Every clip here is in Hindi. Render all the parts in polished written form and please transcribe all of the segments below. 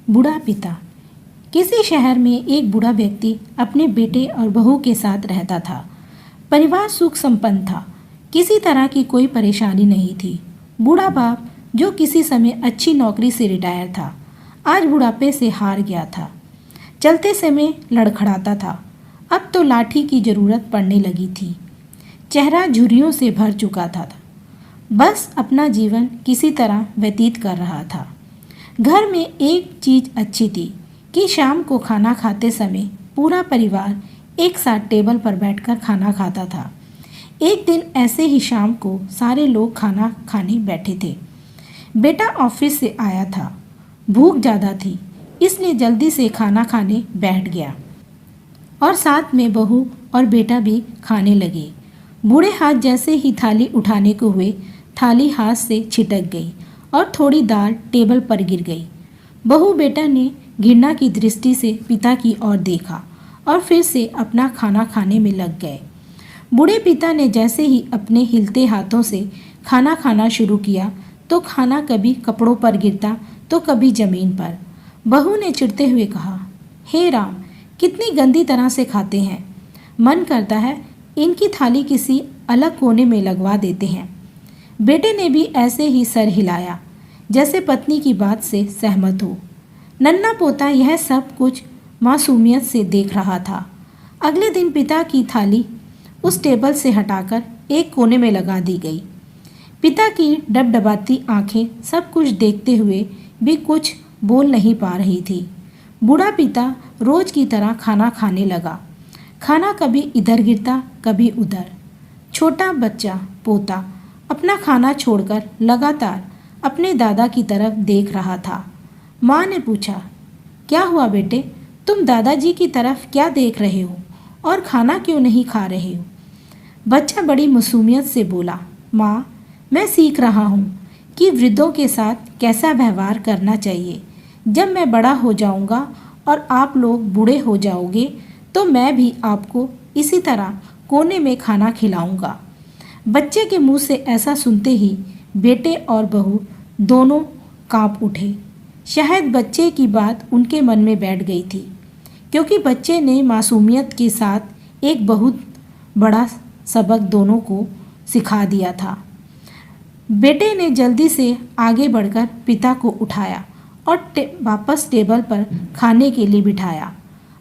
बूढ़ा पिता। किसी शहर में एक बूढ़ा व्यक्ति अपने बेटे और बहू के साथ रहता था। परिवार सुख संपन्न था, किसी तरह की कोई परेशानी नहीं थी। बूढ़ा बाप, जो किसी समय अच्छी नौकरी से रिटायर था, आज बुढ़ापे से हार गया था। चलते समय लड़खड़ाता था, अब तो लाठी की जरूरत पड़ने लगी थी। चेहरा झुर्रियों से भर चुका था। बस अपना जीवन किसी तरह व्यतीत कर रहा था। घर में एक चीज़ अच्छी थी कि शाम को खाना खाते समय पूरा परिवार एक साथ टेबल पर बैठकर खाना खाता था। एक दिन ऐसे ही शाम को सारे लोग खाना खाने बैठे थे। बेटा ऑफिस से आया था, भूख ज़्यादा थी, इसलिए जल्दी से खाना खाने बैठ गया और साथ में बहू और बेटा भी खाने लगे। बूढ़े हाथ जैसे ही थाली उठाने को हुए, थाली हाथ से छिटक गई और थोड़ी दाल टेबल पर गिर गई। बहू बेटा ने घृणा की दृष्टि से पिता की ओर देखा और फिर से अपना खाना खाने में लग गए। बूढ़े पिता ने जैसे ही अपने हिलते हाथों से खाना खाना शुरू किया तो खाना कभी कपड़ों पर गिरता तो कभी जमीन पर। बहू ने चिढ़ते हुए कहा, हे राम, कितनी गंदी तरह से खाते हैं। मन करता है इनकी थाली किसी अलग कोने में लगवा देते हैं। बेटे ने भी ऐसे ही सर हिलाया, जैसे पत्नी की बात से सहमत हो। नन्हा पोता यह सब कुछ मासूमियत से देख रहा था। अगले दिन पिता की थाली उस टेबल से हटाकर एक कोने में लगा दी गई। पिता की डबडबाती आंखें सब कुछ देखते हुए भी कुछ बोल नहीं पा रही थी। बूढ़ा पिता रोज की तरह खाना खाने लगा। खाना कभी इधर गिरता कभी उधर। छोटा बच्चा पोता अपना खाना छोड़कर लगातार अपने दादा की तरफ देख रहा था। माँ ने पूछा, क्या हुआ बेटे, तुम दादाजी की तरफ क्या देख रहे हो और खाना क्यों नहीं खा रहे हो? बच्चा बड़ी मासूमियत से बोला, माँ, मैं सीख रहा हूँ कि वृद्धों के साथ कैसा व्यवहार करना चाहिए। जब मैं बड़ा हो जाऊँगा और आप लोग बूढ़े हो जाओगे तो मैं भी आपको इसी तरह कोने में खाना खिलाऊंगा। बच्चे के मुंह से ऐसा सुनते ही बेटे और बहू दोनों कांप उठे। शायद बच्चे की बात उनके मन में बैठ गई थी, क्योंकि बच्चे ने मासूमियत के साथ एक बहुत बड़ा सबक दोनों को सिखा दिया था। बेटे ने जल्दी से आगे बढ़कर पिता को उठाया और वापस टेबल पर खाने के लिए बिठाया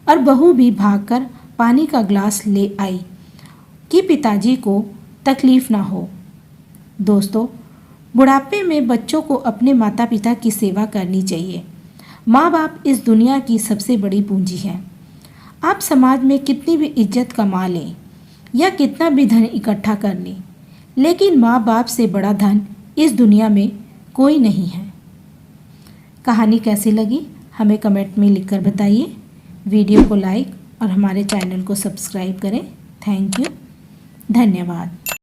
और बहू भी भागकर पानी का ग्लास ले आई कि पिताजी को तकलीफ ना हो। दोस्तों, बुढ़ापे में बच्चों को अपने माता पिता की सेवा करनी चाहिए। माँ बाप इस दुनिया की सबसे बड़ी पूंजी है। आप समाज में कितनी भी इज्जत कमा लें या कितना भी धन इकट्ठा कर लें, लेकिन माँ बाप से बड़ा धन इस दुनिया में कोई नहीं है। कहानी कैसी लगी हमें कमेंट में लिखकर बताइए। वीडियो को लाइक और हमारे चैनल को सब्सक्राइब करें। थैंक यू, धन्यवाद।